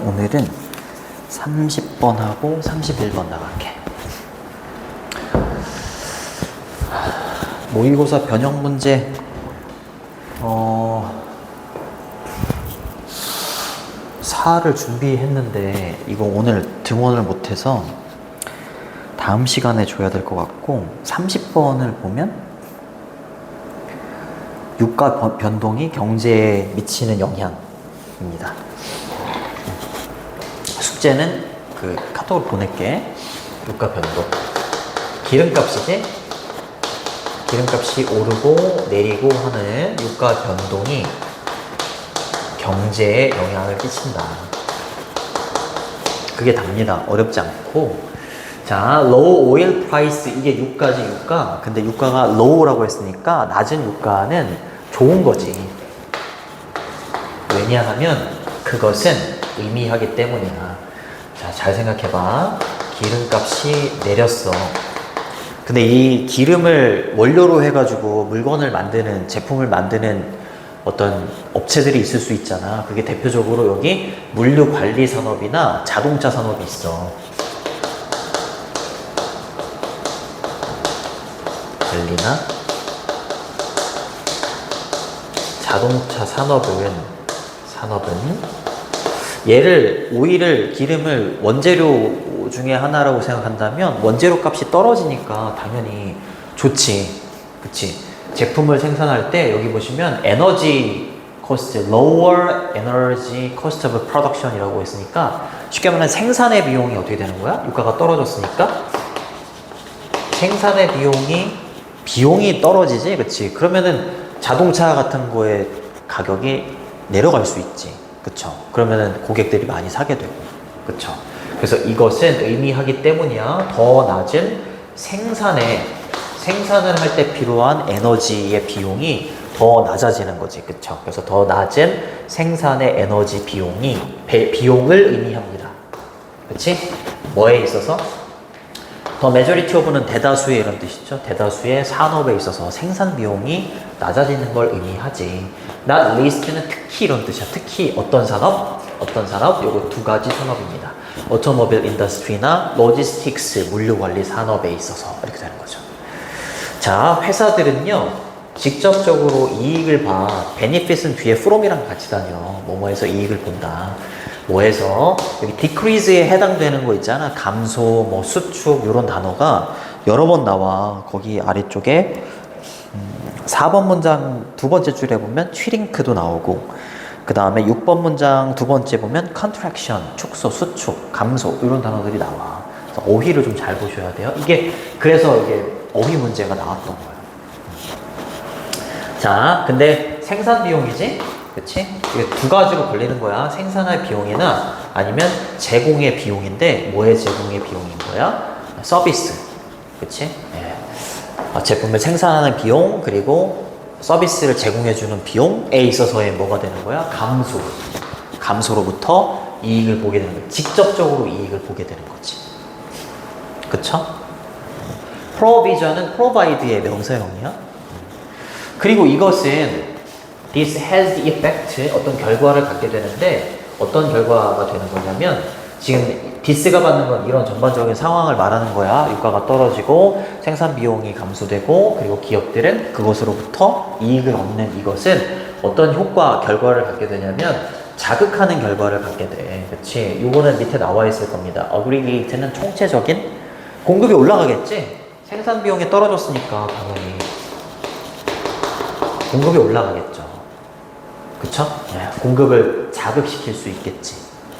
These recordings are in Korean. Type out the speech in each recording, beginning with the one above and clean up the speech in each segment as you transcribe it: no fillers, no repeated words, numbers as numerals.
오늘은 30번하고 31번 나갈게. 모의고사 변형 문제 4를 준비했는데 이거 오늘 등원을 못해서 다음 시간에 줘야 될 것 같고, 30번을 보면 유가 변동이 경제에 미치는 영향입니다. 숙제는 그 카톡으로 보낼게. 유가 변동, 기름값이지? 기름값이 오르고 내리고 하는 유가 변동이 경제에 영향을 끼친다. 그게 답니다. 어렵지 않고. 자, low oil price, 이게 유가지, 유가. 근데 유가가 low라고 했으니까 낮은 유가는 좋은 거지. 왜냐하면 그것은 의미하기 때문이야. 자, 잘 생각해봐. 기름값이 내렸어. 근데 이 기름을 원료로 해가지고 물건을 만드는, 제품을 만드는 어떤 업체들이 있을 수 있잖아. 그게 대표적으로 여기 물류관리산업이나 자동차 산업이 있어. 관리나 자동차 산업은 얘를, 오일을, 기름을 원재료 중에 하나라고 생각한다면 원재료 값이 떨어지니까 당연히 좋지. 그치? 제품을 생산할 때 여기 보시면 에너지 코스트, lower energy cost of production 이라고 했으니까 쉽게 말하면 생산의 비용이 어떻게 되는 거야? 유가가 떨어졌으니까 생산의 비용이 떨어지지. 그치? 그러면은 자동차 같은 거에 가격이 내려갈 수 있지. 그쵸? 그러면은 고객들이 많이 사게 되고. 그쵸? 그래서 이것은 의미하기 때문이야. 더 낮은 생산을 할 때 필요한 에너지의 비용이 더 낮아지는 거지. 그쵸? 그래서 더 낮은 생산의 에너지 비용을 의미합니다. 그치? 뭐에 있어서? 더 메조리티 오브는 대다수의 이런 뜻이죠. 대다수의 산업에 있어서 생산 비용이 낮아지는 걸 의미하지. not least는 특히 이런 뜻이야. 특히 어떤 산업? 요거 두 가지 산업입니다. 오토모빌 인더스트리나 로지스틱스, 물류관리 산업에 있어서 이렇게 되는 거죠. 자, 회사들은요 직접적으로 이익을 봐. 베니핏은 뒤에 from이랑 같이 다녀. 뭐뭐해서 이익을 본다. 뭐해서 여기 decrease에 해당되는 거 있잖아. 감소, 뭐 수축 이런 단어가 여러 번 나와. 거기 아래쪽에 4번 문장 두 번째 줄에 보면 shrink도 나오고, 그 다음에 6번 문장 두 번째 보면 contraction, 축소, 수축, 감소 이런 단어들이 나와. 그래서 어휘를 좀 잘 보셔야 돼요. 그래서 이게 어휘 문제가 나왔던 거예요. 자, 근데 생산 비용이지? 그치? 이게 두 가지로 걸리는 거야. 생산할 비용이나 아니면 제공의 비용인데, 뭐의 제공의 비용인 거야? 서비스. 그치? 예. 제품을 생산하는 비용, 그리고 서비스를 제공해주는 비용에 있어서의 뭐가 되는 거야? 감소로부터 이익을 보게 되는 거야. 직접적으로 이익을 보게 되는 거지. 그쵸? provision은 provide의 명사형이야. 그리고 이것은 this has the effect, 어떤 결과를 갖게 되는데, 어떤 결과가 되는 거냐면, 지금 this가 받는 건 이런 전반적인 상황을 말하는 거야. 유가가 떨어지고 생산 비용이 감소되고, 그리고 기업들은 그것으로부터 이익을 얻는, 이것은 어떤 결과를 갖게 되냐면 자극하는 결과를 갖게 돼. 그치? 요거는 밑에 나와 있을 겁니다. aggregate는 총체적인, 공급이 올라가겠지? 생산 비용이 떨어졌으니까 당연히 공급이 올라가겠죠. 그쵸? 네, 공급을 자극시킬 수 있겠지.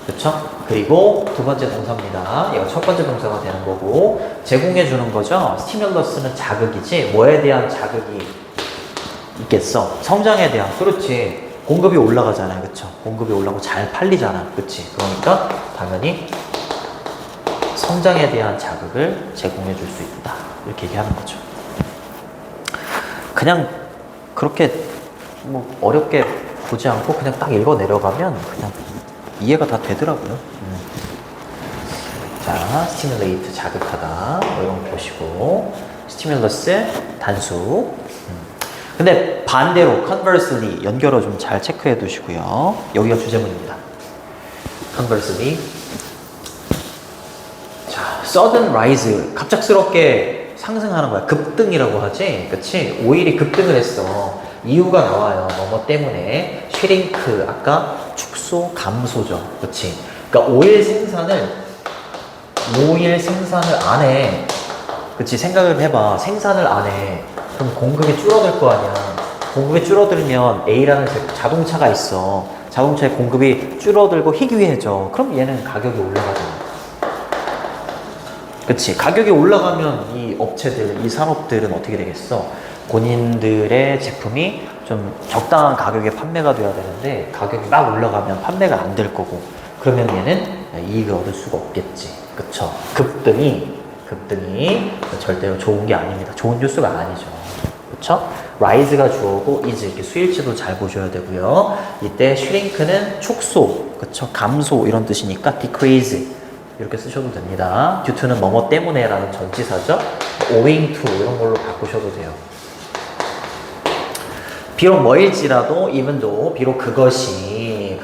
그쵸? 그리고 두 번째 동사입니다. 이거 첫 번째 동사가 되는 거고, 제공해 주는 거죠. 스티뮬러스는 자극이지. 뭐에 대한 자극이 있겠어? 성장에 대한. 그렇지. 공급이 올라가잖아요. 그쵸? 공급이 올라가고 잘 팔리잖아. 그치? 그러니까 당연히 성장에 대한 자극을 제공해 줄 수 있다. 이렇게 얘기하는 거죠. 그냥 그렇게 뭐 어렵게 보지 않고 그냥 딱 읽어 내려가면 그냥 이해가 다 되더라고요. 자, stimulate, 자극하다. 뭐 이런 거 보시고, stimulus, 단수. 근데 반대로 conversely 연결어 좀 잘 체크해 두시고요. 여기가 주제문입니다. conversely. 자, sudden rise. 갑작스럽게 상승하는 거야. 급등이라고 하지. 그치? 오일이 급등을 했어. 이유가 나와요. 뭐뭐 때문에. shrink. 아까 축소, 감소죠. 그치? 그러니까 오일 생산을 안 해. 그치? 생각을 해봐. 생산을 안 해. 그럼 공급이 줄어들 거 아니야. 공급이 줄어들면 A라는 자동차가 있어. 자동차의 공급이 줄어들고 희귀해져. 그럼 얘는 가격이 올라가잖아. 그치? 가격이 올라가면 이 업체들, 이 산업들은 어떻게 되겠어? 본인들의 제품이 좀 적당한 가격에 판매가 돼야 되는데 가격이 막 올라가면 판매가 안 될 거고 그러면 얘는 이익을 얻을 수가 없겠지. 그쵸? 급등이 절대로 좋은 게 아닙니다. 좋은 뉴스가 아니죠. 그쵸? rise가 주어고 is 이렇게 수일치도 잘 보셔야 되고요. 이때 shrink는 축소, 그쵸? 감소 이런 뜻이니까 decrease 이렇게 쓰셔도 됩니다. due to는 뭐뭐 때문에 라는 전치사죠. owing to 이런 걸로 바꾸셔도 돼요. 비록 뭐일지라도 even though 비록 그것이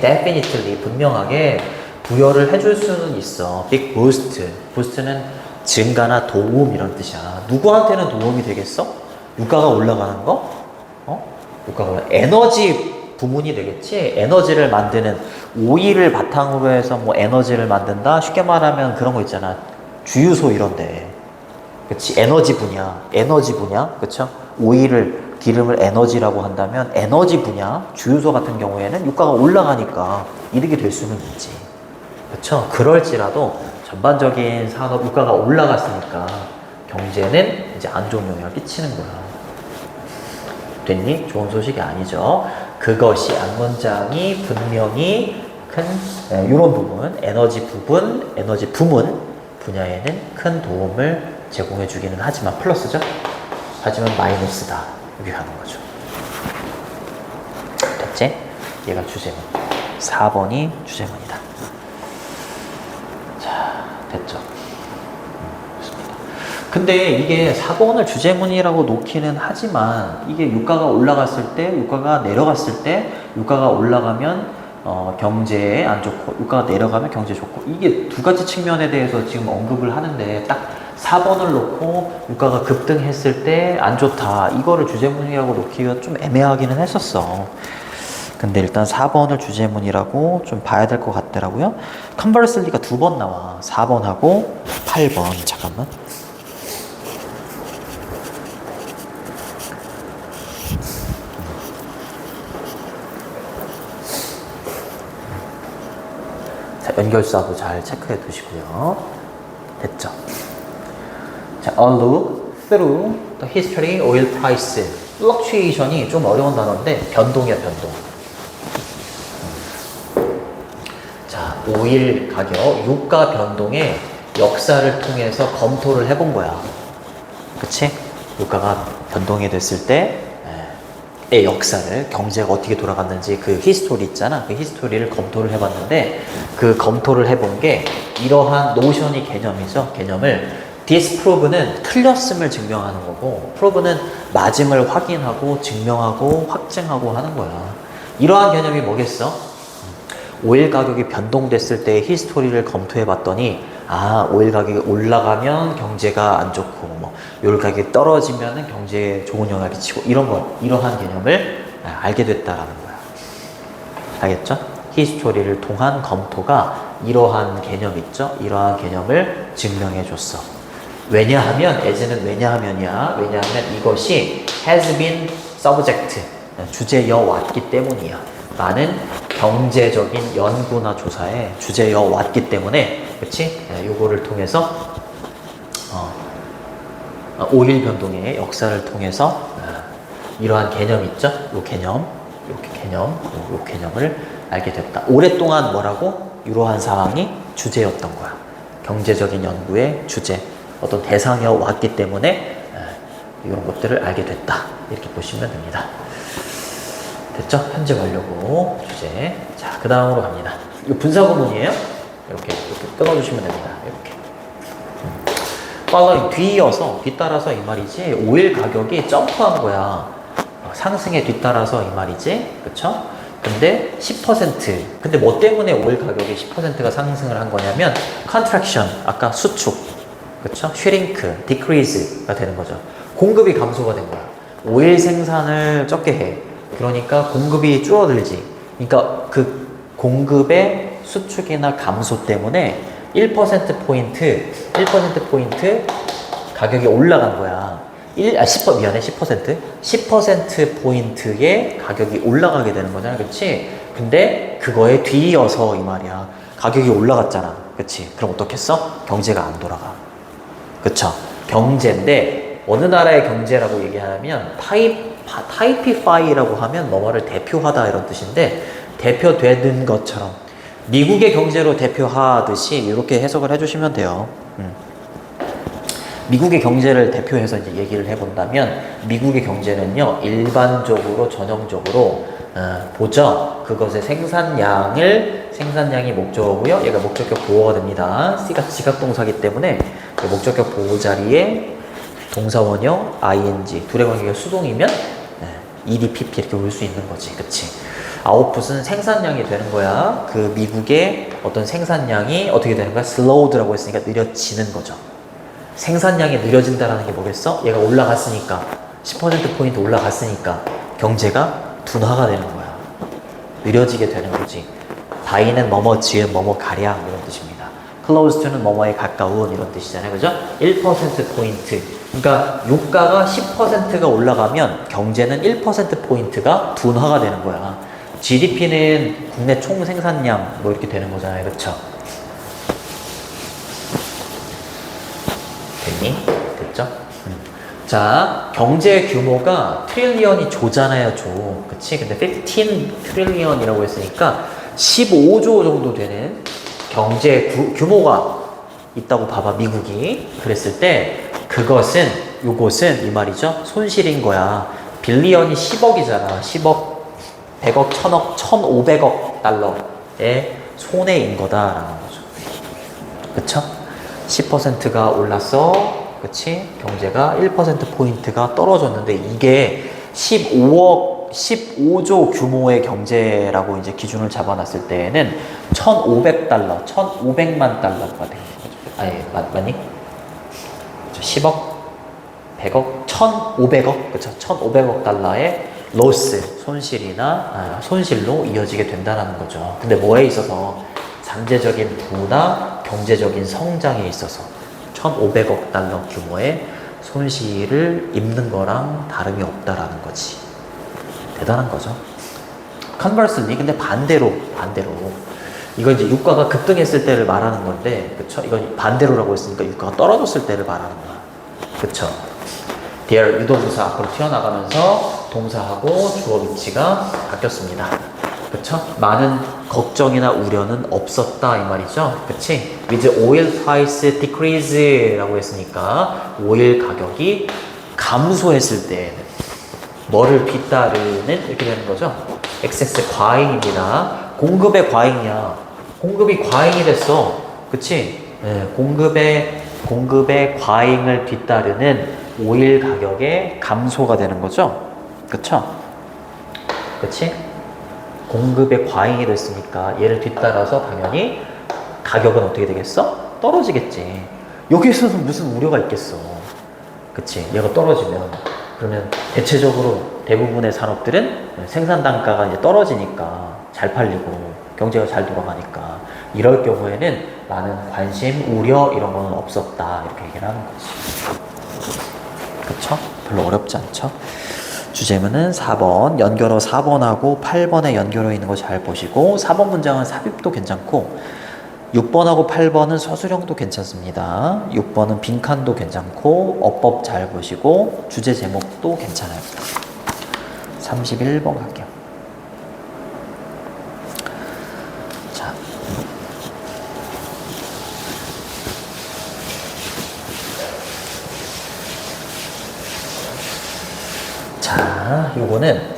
definitely 분명하게 부여를 해줄 수는 있어. big boost. boost는 증가나 도움 이런 뜻이야. 누구한테는 도움이 되겠어? 유가가 올라가는 거? 유가가 에너지 부문이 되겠지. 에너지를 만드는 오일을 바탕으로 해서 뭐 에너지를 만든다. 쉽게 말하면 그런 거 있잖아. 주유소 이런데. 그치? 에너지 분야. 그쵸? 기름을 에너지라고 한다면 에너지 분야, 주유소 같은 경우에는 유가가 올라가니까 이득이 될 수는 있지. 그쵸? 그럴지라도 전반적인 산업 유가가 올라갔으니까 경제는 이제 안 좋은 영향을 끼치는 거야. 됐니? 좋은 소식이 아니죠. 그것이 앞문장이 분명히 이런 부분, 에너지 부문 분야에는 큰 도움을 제공해 주기는 하지만 플러스죠. 하지만 마이너스다. 이렇게 가는 거죠. 됐지? 얘가 주제문. 4번이 주제문이다. 자, 됐죠? 좋습니다. 근데 이게 4번을 주제문이라고 놓기는 하지만 이게 유가가 올라갔을 때, 유가가 내려갔을 때, 유가가 올라가면 경제에 안 좋고, 유가가 내려가면 경제에 좋고, 이게 두 가지 측면에 대해서 지금 언급을 하는데 딱 4번을 놓고 유가가 급등했을 때 안 좋다. 이거를 주제문이라고 놓기가 좀 애매하기는 했었어. 근데 일단 4번을 주제문이라고 좀 봐야 될 것 같더라고요. 컨버스리가 2번 나와. 4번하고 8번. 잠깐만. 자, 연결사도 잘 체크해 두시고요. 됐죠? 자, a look through the history oil price. fluctuation이 좀 어려운 단어인데 변동이야, 변동. 자, 오일 가격, 유가 변동의 역사를 통해서 검토를 해본 거야. 그치? 유가가 변동이 됐을 때의 역사를, 경제가 어떻게 돌아갔는지 그 히스토리 있잖아. 그 히스토리를 검토를 해봤는데 그 검토를 해본 게 이러한 노션이 개념이죠. 개념을 disprove는 틀렸음을 증명하는 거고 prove는 맞음을 확인하고 증명하고 확증하고 하는 거야. 이러한 개념이 뭐겠어? 오일 가격이 변동됐을 때의 히스토리를 검토해 봤더니 오일 가격이 올라가면 경제가 안 좋고 뭐 오일 가격이 떨어지면 경제에 좋은 영향을 끼치고 이러한 개념을 알게 됐다라는 거야. 알겠죠? 히스토리를 통한 검토가 이러한 개념 있죠? 이러한 개념을 증명해 줬어. 왜냐하면, as는 왜냐하면이야. 왜냐하면 이것이 has been subject, 주제여 왔기 때문이야. 많은 경제적인 연구나 조사에 주제여 왔기 때문에, 그렇지? 요거를 통해서 오일 변동의 역사를 통해서 이러한 개념 있죠? 요 개념을 알게 됐다. 오랫동안 뭐라고? 이러한 상황이 주제였던 거야. 경제적인 연구의 주제. 어떤 대상이어 왔기 때문에 이런 것들을 알게 됐다. 이렇게 보시면 됩니다. 됐죠? 현재 완료고 주제. 자, 그 다음으로 갑니다. 이거 분사구문이에요. 이렇게 끊어주시면 됩니다. 이렇게. following 뒤따라서 이 말이지. 오일 가격이 점프한 거야. 상승에 뒤따라서 이 말이지. 그쵸? 근데 10%. 근데 뭐 때문에 오일 가격이 10%가 상승을 한 거냐면 contraction, 아까 수축, 그쵸? shrink, decrease가 되는 거죠. 공급이 감소가 된 거야. 오일 생산을 적게 해. 그러니까 공급이 줄어들지. 그러니까 그 공급의 수축이나 감소 때문에 1%포인트 가격이 올라간 거야. 10%? 10%포인트의 가격이 올라가게 되는 거잖아. 그치? 근데 그거에 뒤이어서 이 말이야. 가격이 올라갔잖아. 그치? 그럼 어떻겠어? 경제가 안 돌아가. 그쵸? 경제인데, 어느 나라의 경제라고 얘기하면, 타이피파이라고 하면 뭐뭐를 대표하다 이런 뜻인데, 대표되는 것처럼, 미국의 경제로 대표하듯이 이렇게 해석을 해주시면 돼요. 미국의 경제를 대표해서 이제 얘기를 해본다면 미국의 경제는요 일반적으로 전형적으로 보죠. 그것의 생산량이 목적어고요. 얘가 목적격 보호가 됩니다. C가 지각동사기 때문에 목적격 보호 자리에 동사원형 ing 둘의 관계가 수동이면 ed, pp 이렇게 올 수 있는 거지. 그치? 아웃풋은 생산량이 되는 거야. 그 미국의 어떤 생산량이 어떻게 되는 거야? slowed라고 했으니까 느려지는 거죠. 생산량이 느려진다라는 게 뭐겠어? 얘가 올라갔으니까 10%포인트 올라갔으니까 경제가 둔화가 되는 거야. 느려지게 되는 거지. 다이는 뭐뭐 지은 뭐뭐 가량 이런 뜻입니다. close to는 뭐뭐에 가까운 이런 뜻이잖아요. 그죠? 1%포인트. 그러니까 유가가 10%가 올라가면 경제는 1%포인트가 둔화가 되는 거야. GDP는 국내 총 생산량 뭐 이렇게 되는 거잖아요. 그렇죠? 됐니? 됐죠? 자, 경제 규모가 트릴리언이 조잖아요, 조. 그치? 근데 15 트릴리언이라고 했으니까 15조 정도 되는 경제 규모가 있다고 봐봐, 미국이. 그랬을 때 요것은 이 말이죠. 손실인 거야. 빌리언이 10억이잖아. 10억, 100억, 1000억, 1500억 달러의 손해인 거다라는 거죠. 그쵸? 10%가 올랐어. 그치? 경제가 1%포인트가 떨어졌는데 이게 15조 규모의 경제라고 이제 기준을 잡아놨을 때에는 1,500달러, 1,500만 달러가 되는 거죠. 아니, 맞니? 10억, 100억, 1,500억, 그쵸? 1,500억 달러의 로스, 손실로 이어지게 된다는 거죠. 근데 뭐에 있어서? 잠재적인 부나 경제적인 성장에 있어서 1,500억 달러 규모의 손실을 입는 거랑 다름이 없다라는 거지. 대단한 거죠. Conversely, 근데 반대로 이건 이제 유가가 급등했을 때를 말하는 건데, 그쵸? 이건 반대로라고 했으니까 유가가 떨어졌을 때를 말하는 거야. 그쵸? There 유도부사 앞으로 튀어나가면서 동사하고 주어 위치가 바뀌었습니다. 그쵸? 많은 걱정이나 우려는 없었다 이 말이죠. 그치? With oil price decrease 라고 했으니까 오일 가격이 감소했을 때에는 뭐를 뒤따르는 이렇게 되는 거죠. excess 과잉입니다. 공급의 과잉이야. 공급이 과잉이 됐어. 그치? 네, 공급의 과잉을 뒤따르는 오일 가격의 감소가 되는 거죠. 그쵸? 그치? 공급의 과잉이 됐으니까 얘를 뒤따라서 당연히 가격은 어떻게 되겠어? 떨어지겠지. 여기서는 무슨 우려가 있겠어. 그치? 얘가 떨어지면. 그러면 대체적으로 대부분의 산업들은 생산 단가가 이제 떨어지니까 잘 팔리고 경제가 잘 돌아가니까 이럴 경우에는 많은 관심, 우려 이런 거는 없었다. 이렇게 얘기를 하는 거지. 그쵸? 별로 어렵지 않죠? 주제문은 4번, 연결어 4번하고 8번에 연결어 있는 거 잘 보시고 4번 문장은 삽입도 괜찮고 6번하고 8번은 서술형도 괜찮습니다. 6번은 빈칸도 괜찮고 어법 잘 보시고 주제 제목도 괜찮아요. 31번 갈게요. 자, 요거는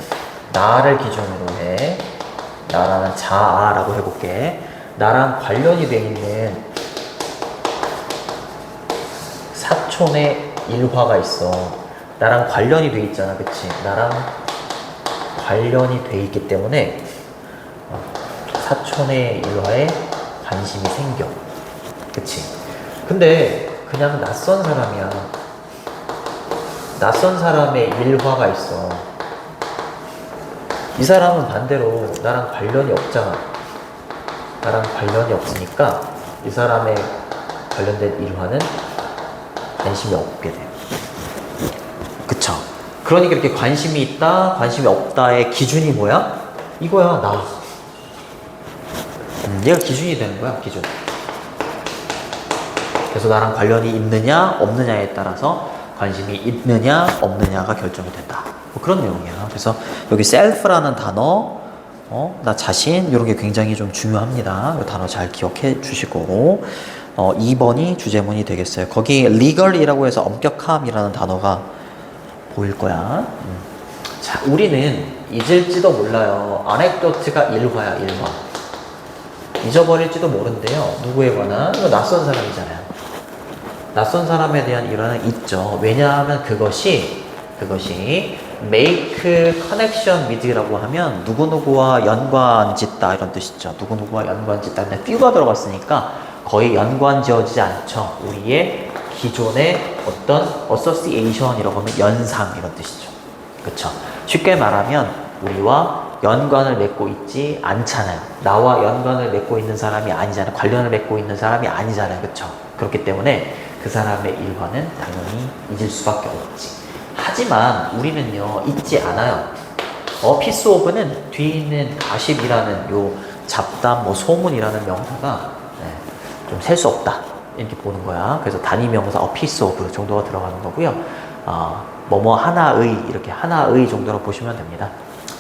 나를 기준으로 해. 나라는 자아라고 해볼게. 나랑 관련이 돼 있는 사촌의 일화가 있어. 나랑 관련이 돼 있잖아, 그치? 나랑 관련이 돼 있기 때문에 사촌의 일화에 관심이 생겨. 그치? 근데 그냥 낯선 사람이야. 낯선 사람의 일화가 있어. 이 사람은 반대로 나랑 관련이 없잖아. 나랑 관련이 없으니까 이 사람의 관련된 일화는 관심이 없게 돼. 그쵸? 그러니까 이렇게 관심이 있다, 관심이 없다의 기준이 뭐야? 이거야, 나. 얘가 기준이 되는 거야, 기준. 그래서 나랑 관련이 있느냐, 없느냐에 따라서 관심이 있느냐, 없느냐가 결정이 된다. 뭐 그런 내용이야. 그래서 여기 self라는 단어, 나 자신, 이런 게 굉장히 좀 중요합니다. 이 단어 잘 기억해 주시고, 2번이 주제문이 되겠어요. 거기 legal이라고 해서 엄격함이라는 단어가 보일 거야. 자, 우리는 잊을지도 몰라요. 아넥도트가 일화야, 일화. 잊어버릴지도 모른대요. 누구에 관한? 이거 낯선 사람이잖아요. 낯선 사람에 대한 일화는 있죠. 왜냐하면 그것이 make connection with라고 하면 누구누구와 연관 짓다 이런 뜻이죠. 누구누구와 연관 짓다. 근데 few가 들어갔으니까 거의 연관 지어지지 않죠. 우리의 기존의 어떤 association이라고 하면 연상 이런 뜻이죠. 그쵸? 쉽게 말하면 우리와 연관을 맺고 있지 않잖아요. 나와 연관을 맺고 있는 사람이 아니잖아요. 관련을 맺고 있는 사람이 아니잖아요. 그쵸? 그렇기 때문에 그 사람의 일화는 당연히 잊을 수밖에 없지. 하지만 우리는요, 잊지 않아요. 피스 오브는 뒤에 있는 가십이라는 요 잡담, 뭐 소문이라는 명사가 좀 셀 수 없다. 이렇게 보는 거야. 그래서 단위 명사 피스 오브 정도가 들어가는 거고요. 뭐뭐 하나의 이렇게 하나의 정도로 보시면 됩니다.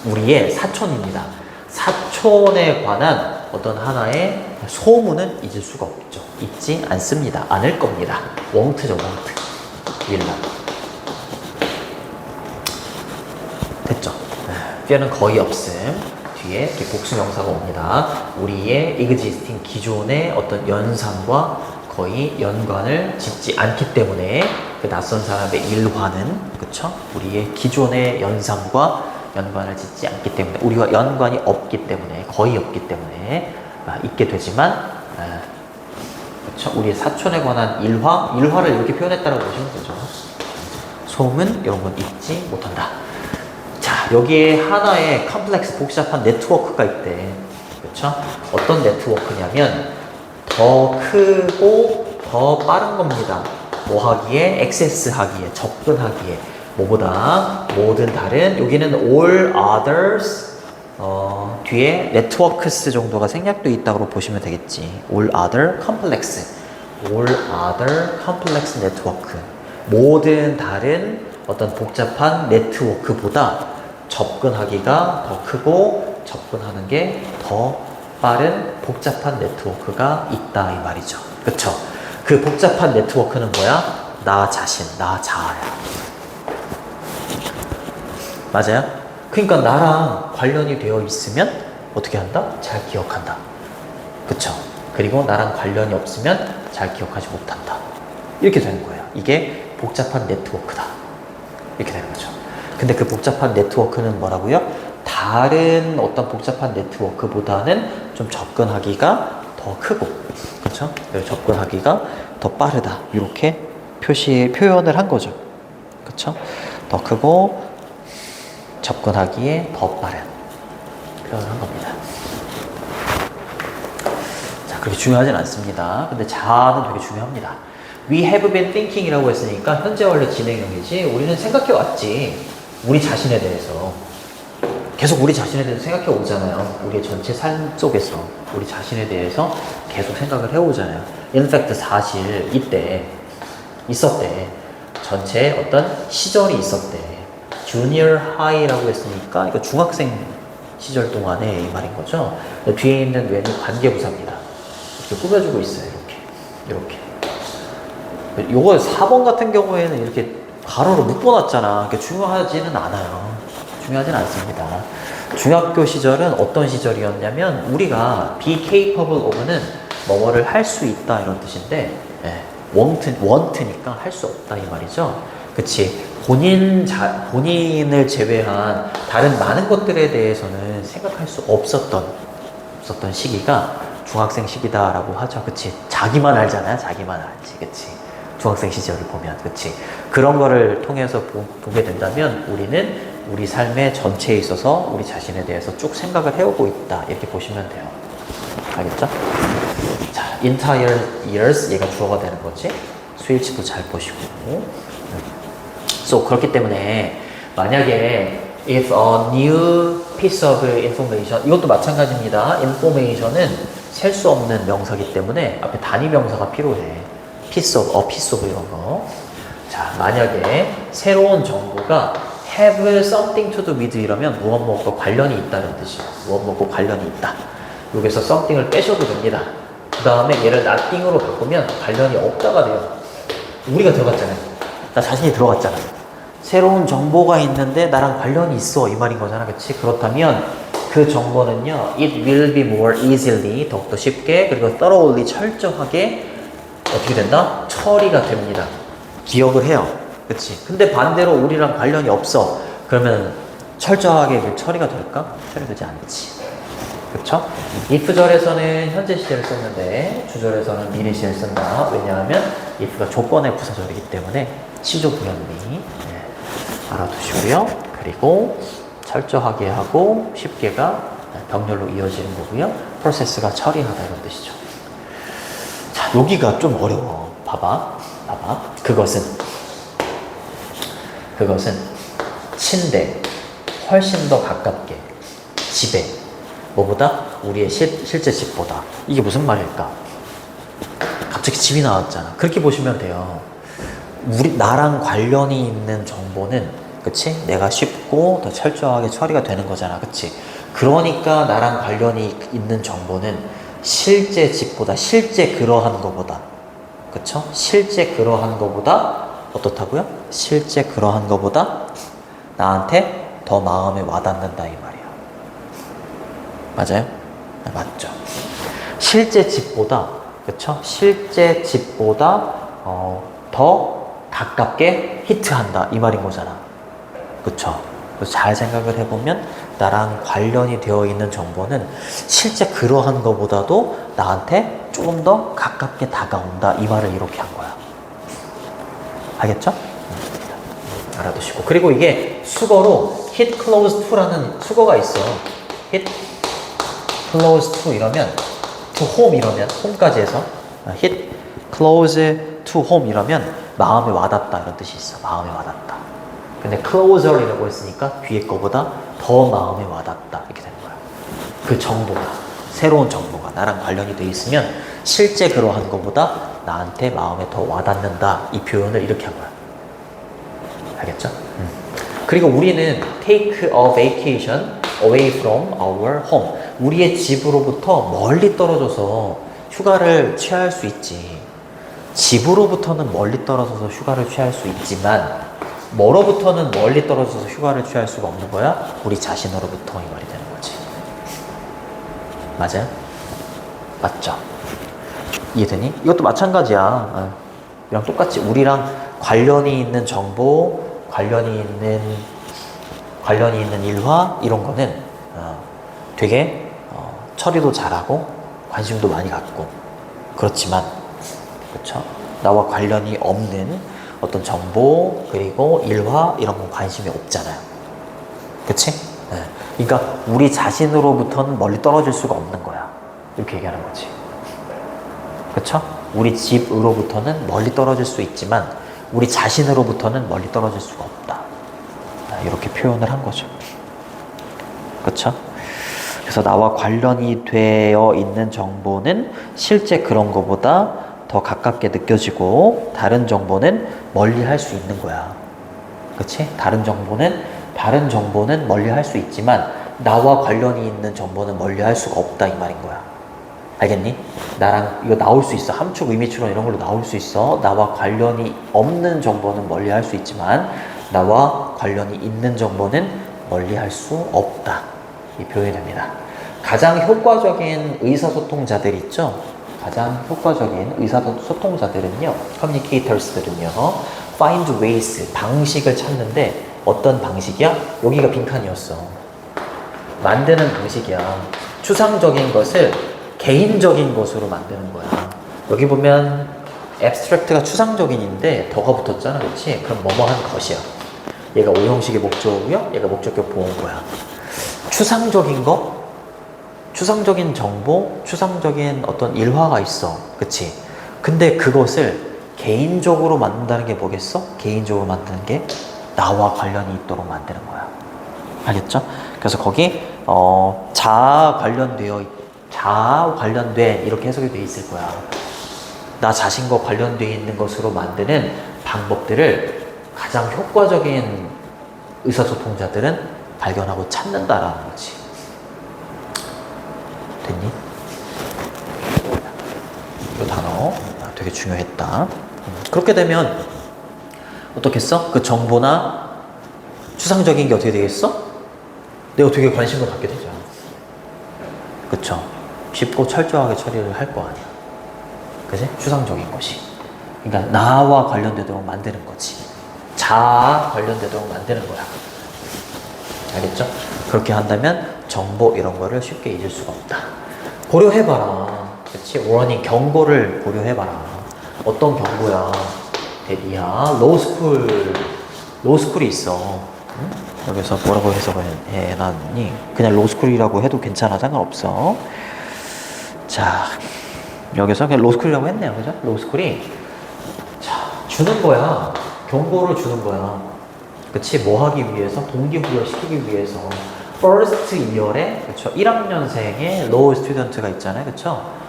우리의 사촌입니다. 사촌에 관한 어떤 하나의 소문은 잊을 수가 없죠. 잊지 않습니다. 않을 겁니다. 웡트죠, 웡트. 윌라. 됐죠? fear는 거의 없음. 뒤에 이렇게 복수명사가 옵니다. 우리의 existing 기존의 어떤 연상과 거의 연관을 짓지 않기 때문에 그 낯선 사람의 일화는 그쵸? 우리의 기존의 연상과 연관을 짓지 않기 때문에 우리와 연관이 없기 때문에 거의 없기 때문에 있게 되지만 그쵸? 우리의 사촌에 관한 일화를 이렇게 표현했다라고 보시면 되죠. 소문 이런 건 잊지 못한다. 자, 여기에 하나의 컴플렉스 복잡한 네트워크가 있대. 그쵸? 어떤 네트워크냐면 더 크고 더 빠른 겁니다. 뭐 하기에? 액세스 하기에, 접근하기에. 뭐보다 모든 다른, 여기는 all others, 뒤에 networks 정도가 생략돼 있다고 보시면 되겠지. all other complex, all other complex network. 모든 다른 어떤 복잡한 네트워크보다 접근하기가 더 크고 접근하는 게 더 빠른 복잡한 네트워크가 있다 이 말이죠. 그쵸? 그 복잡한 네트워크는 뭐야? 나 자신, 나 자아야. 맞아요? 그러니까 나랑 관련이 되어 있으면 어떻게 한다? 잘 기억한다. 그쵸? 그리고 나랑 관련이 없으면 잘 기억하지 못한다. 이렇게 되는 거예요. 이게 복잡한 네트워크다. 이렇게 되는 거죠. 근데 그 복잡한 네트워크는 뭐라고요? 다른 어떤 복잡한 네트워크보다는 좀 접근하기가 더 크고, 그렇죠? 접근하기가 더 빠르다. 이렇게 표현을 한 거죠. 그렇죠? 더 크고 접근하기에 더 빠른 표현을 한 겁니다. 자, 그렇게 중요하진 않습니다. 근데 자아는 되게 중요합니다. We have been thinking이라고 했으니까 현재 원래 진행형이지. 우리는 생각해 왔지. 우리 자신에 대해서. 계속 우리 자신에 대해서 생각해 오잖아요. 우리의 전체 삶 속에서 우리 자신에 대해서 계속 생각을 해오잖아요. In fact, 사실 이때 있었대. 전체 어떤 시절이 있었대. Junior High라고 했으니까 이거 중학생 시절 동안에 이 말인 거죠. 뒤에 있는 뇌는 관계부사입니다. 이렇게 꾸며주고 있어요. 이렇게. 요거 4번 같은 경우에는 이렇게 가로로 묶어놨잖아. 그게 중요하지는 않아요. 중요하진 않습니다. 중학교 시절은 어떤 시절이었냐면 우리가 be capable of는 뭐뭐를 할 수 있다 이런 뜻인데 want니까 할 수 없다 이 말이죠. 그치? 본인을 제외한 다른 많은 것들에 대해서는 생각할 수 없었던 없었던 시기가 중학생 시기다라고 하죠. 그치? 자기만 알잖아요. 자기만 알지. 그치? 중학생 시절을 보면. 그치? 그런 거를 통해서 보게 된다면 우리는 우리 삶의 전체에 있어서 우리 자신에 대해서 쭉 생각을 해오고 있다. 이렇게 보시면 돼요. 알겠죠? 자, entire years. 얘가 주어가 되는 거지. 스위치도 잘 보시고. So, 그렇기 때문에 만약에 if a new piece of information, 이것도 마찬가지입니다. information은 셀 수 없는 명사기 때문에 앞에 단위 명사가 필요해. piece of, a piece of 이런 거. 자, 만약에 새로운 정보가 have something to do with 이러면 무엇 관련이 있다는 뜻이에요. 무엇 관련이 있다. 여기서 something을 빼셔도 됩니다. 그 다음에 얘를 nothing으로 바꾸면 관련이 없다가 돼요. 우리가 들어갔잖아요. 나 자신이 들어갔잖아. 새로운 정보가 있는데 나랑 관련이 있어 이 말인 거잖아. 그치? 그렇다면 그 정보는요, it will be more easily, 더욱더 쉽게, 그리고 thoroughly, 철저하게 어떻게 된다? 처리가 됩니다. 기억을 해요. 그치? 근데 반대로 우리랑 관련이 없어. 그러면 철저하게 처리가 될까? 처리되지 않지. 그쵸? if절에서는 현재 시제를 썼는데 주절에서는 미래 시제를 쓴다. 왜냐하면 if가 조건의 부사절이기 때문에 시조 부연미 알아두시고요. 그리고 철저하게 하고 쉽게가 병렬로 이어지는 거고요. 프로세스가 처리하다 이런 뜻이죠. 자, 여기가 좀 어려워. 봐봐. 그것은 친데 훨씬 더 가깝게 집에 뭐보다? 우리의 실제 집보다. 이게 무슨 말일까? 갑자기 집이 나왔잖아. 그렇게 보시면 돼요. 나랑 관련이 있는 정보는, 그치? 내가 쉽고 더 철저하게 처리가 되는 거잖아. 그치? 그러니까 나랑 관련이 있는 정보는 실제 집보다, 실제 그러한 거보다, 그쵸? 실제 그러한 거보다 어떻다고요? 실제 그러한 거보다 나한테 더 마음에 와닿는다 이 말이에요. 맞아요? 네, 맞죠. 실제 집보다, 그쵸? 실제 집보다 더 가깝게 히트한다 이 말인 거잖아. 그쵸? 그래서 잘 생각을 해보면 나랑 관련이 되어 있는 정보는 실제 그러한 것보다도 나한테 조금 더 가깝게 다가온다 이 말을 이렇게 한 거야. 알겠죠? 알아두시고. 그리고 이게 수거로 hit close to라는 수거가 있어. hit close to 이러면 to home 이러면 home까지 해서 hit close to home 이러면 마음에 와닿다 이런 뜻이 있어. 마음에 와닿다. 근데 closer이라고 했으니까 뒤에 거보다 더 마음에 와닿다 이렇게 되는 거야. 그 정보가, 새로운 정보가 나랑 관련이 돼 있으면 실제 그러한 것보다 나한테 마음에 더 와닿는다 이 표현을 이렇게 한 거야. 알겠죠? 그리고 우리는 take a vacation away from our home. 우리의 집으로부터 멀리 떨어져서 휴가를 취할 수 있지. 집으로부터는 멀리 떨어져서 휴가를 취할 수 있지만 뭐로부터는 멀리 떨어져서 휴가를 취할 수가 없는 거야? 우리 자신으로부터 이 말이 되는 거지. 맞아요? 맞죠? 이해되니? 이것도 마찬가지야. 이랑 똑같이 우리랑 관련이 있는 정보, 관련이 있는 일화 이런 거는 되게 처리도 잘하고 관심도 많이 갖고 그렇지만, 그렇죠? 나와 관련이 없는 어떤 정보 그리고 일화 이런 건 관심이 없잖아요. 그치? 네. 그러니까 우리 자신으로부터는 멀리 떨어질 수가 없는 거야. 이렇게 얘기하는 거지. 그쵸? 우리 집으로부터는 멀리 떨어질 수 있지만 우리 자신으로부터는 멀리 떨어질 수가 없다. 이렇게 표현을 한 거죠. 그쵸? 그래서 나와 관련이 되어 있는 정보는 실제 그런 거보다 더 가깝게 느껴지고 다른 정보는 멀리 할 수 있는 거야. 그치? 다른 정보는 멀리 할 수 있지만 나와 관련이 있는 정보는 멀리 할 수가 없다 이 말인 거야. 알겠니? 나랑 이거 나올 수 있어. 함축, 의미추론 이런 걸로 나올 수 있어. 나와 관련이 없는 정보는 멀리 할 수 있지만 나와 관련이 있는 정보는 멀리 할 수 없다. 이 표현이 됩니다. 가장 효과적인 의사소통자들 있죠? 가장 효과적인 의사소통자들은요, 커뮤니케이터스들은요, find ways, 방식을 찾는데 어떤 방식이야? 여기가 빈칸이었어. 만드는 방식이야. 추상적인 것을 개인적인 것으로 만드는 거야. 여기 보면 abstract가 추상적인인데 더가 붙었잖아, 그렇지? 그럼 뭐뭐한 것이야. 얘가 오형식의 목적어고요, 얘가 목적격 보호구야. 추상적인 거, 추상적인 정보, 추상적인 어떤 일화가 있어, 그치? 근데 그것을 개인적으로 만든다는 게 뭐겠어? 개인적으로 만드는 게 나와 관련이 있도록 만드는 거야. 알겠죠? 그래서 거기 자아 관련된 이렇게 해석이 돼 있을 거야. 나 자신과 관련되어 있는 것으로 만드는 방법들을 가장 효과적인 의사소통자들은 발견하고 찾는다라는 거지. 됐니? 이 단어 되게 중요했다. 그렇게 되면 어떻겠어? 그 정보나 추상적인 게 어떻게 되겠어? 내가 되게 관심을 갖게 되잖아. 그쵸? 쉽고 철저하게 처리를 할 거 아니야. 그치? 추상적인 것이. 그러니까 나와 관련되도록 만드는 거지. 자아 관련되도록 만드는 거야. 알겠죠? 그렇게 한다면 정보 이런 거를 쉽게 잊을 수가 없다. 고려해봐라. 그치? 원인 경고를 고려해봐라. 어떤 경고야? 대비야. 로스쿨이 있어. 응? 여기서 뭐라고 해석을 해놨니? 그냥 로스쿨이라고 해도 괜찮아. 상관없어. 자, 여기서 그냥 로스쿨이라고 했네요. 그죠? 로스쿨이 자, 주는 거야. 경고를 주는 거야. 그치? 뭐 하기 위해서? 동기부여시키기 위해서. first year에, 그쵸? 1학년생의 law student가 있잖아요. 그쵸?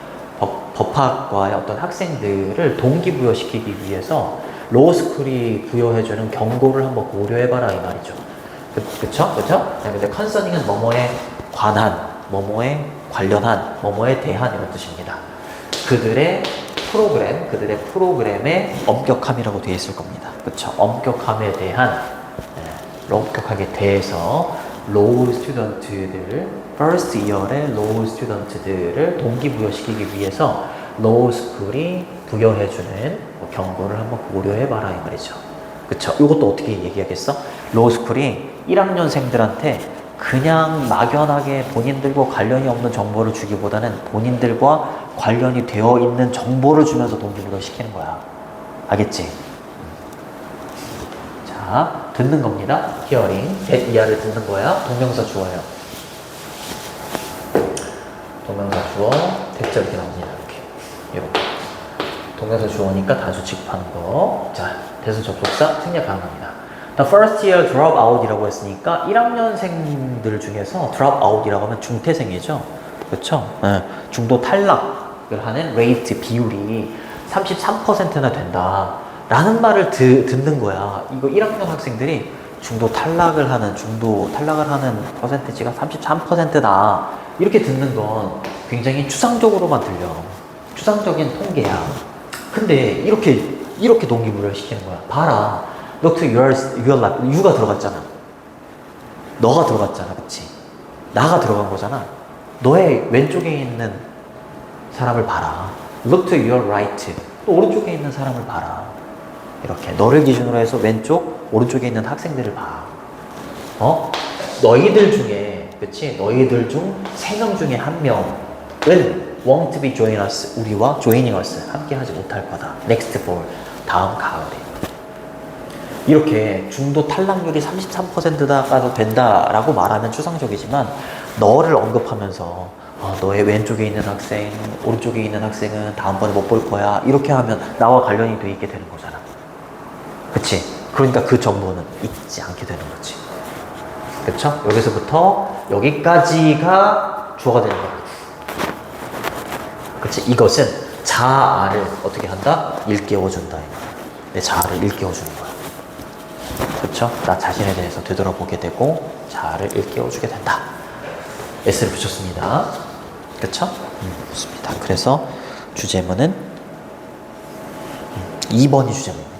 법학과의 어떤 학생들을 동기부여시키기 위해서 로스쿨이 부여해주는 경고를 한번 고려해봐라 이 말이죠. 그쵸? 근데 컨서닝은 뭐뭐에 관한, 뭐뭐에 관련한, 뭐뭐에 대한 이런 뜻입니다. 그들의 프로그램의 엄격함이라고 되어 있을 겁니다. 그쵸? 엄격함에 대한, 엄격하게 대해서 로우 스튜던트들, 퍼스트 이어의 로우 스튜던트들을 동기부여시키기 위해서 로우 스쿨이 부여해주는 경고를 한번 고려해봐라 이 말이죠. 그쵸? 이것도 어떻게 얘기하겠어? 로우 스쿨이 1학년생들한테 그냥 막연하게 본인들과 관련이 없는 정보를 주기보다는 본인들과 관련이 되어 있는 정보를 주면서 동기부여시키는 거야. 알겠지? 자, 듣는 겁니다. hearing, that 이하를 듣는 거야. 동명사 주어예요. 동명사 주어, 대자 이렇게 나옵니다. 이렇게. 동명사 주어니까 다수 취급하는 거. 자, 대수 접속사 생략 가능합니다. The first year drop out이라고 했으니까 1학년생들 중에서 drop out이라고 하면 중퇴생이죠. 그렇죠? 네. 중도 탈락을 하는 rate 비율이 33%나 된다. 라는 말을 듣는 거야. 이거 1학년 학생들이 중도 탈락을 하는 퍼센티지가 33%다. 이렇게 듣는 건 굉장히 추상적으로만 들려. 추상적인 통계야. 근데 이렇게 동기부여를 시키는 거야. 봐라. Look to your life. you가 들어갔잖아. 너가 들어갔잖아. 그치? 나가 들어간 거잖아. 너의 왼쪽에 있는 사람을 봐라. Look to your right. 또 오른쪽에 있는 사람을 봐라. 이렇게 너를 기준으로 해서 왼쪽, 오른쪽에 있는 학생들을 봐. 너희들 중에, 그치? 너희들 중 3명 중에 1명은 won't be join us. 우리와 joining us. 함께 하지 못할 거다. next fall. 다음 가을에. 이렇게 중도 탈락률이 33%가 된다라고 말하면 추상적이지만 너를 언급하면서 너의 왼쪽에 있는 학생, 오른쪽에 있는 학생은 다음번에 못 볼 거야. 이렇게 하면 나와 관련이 돼 있게 되는 거잖아. 그치? 그러니까 그 정보는 잊지 않게 되는 거지. 그쵸? 여기서부터 여기까지가 주어가 되는 거야. 그치? 이것은 자아를 어떻게 한다? 일깨워준다. 내 자아를 일깨워주는 거야. 그쵸? 나 자신에 대해서 되돌아보게 되고 자아를 일깨워주게 된다. S를 붙였습니다. 그쵸? 좋습니다. 그래서 주제문은 2번이 주제문입니다.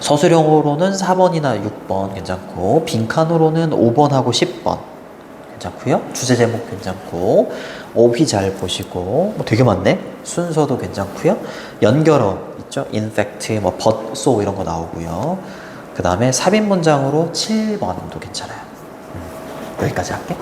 서술형으로는 4번이나 6번 괜찮고 빈칸으로는 5번하고 10번 괜찮고요. 주제 제목 괜찮고 오비 잘 보시고 되게 많네. 순서도 괜찮고요. 연결어 있죠. in fact, but, so 이런 거 나오고요. 그 다음에 삽입 문장으로 7번도 괜찮아요. 여기까지 할게.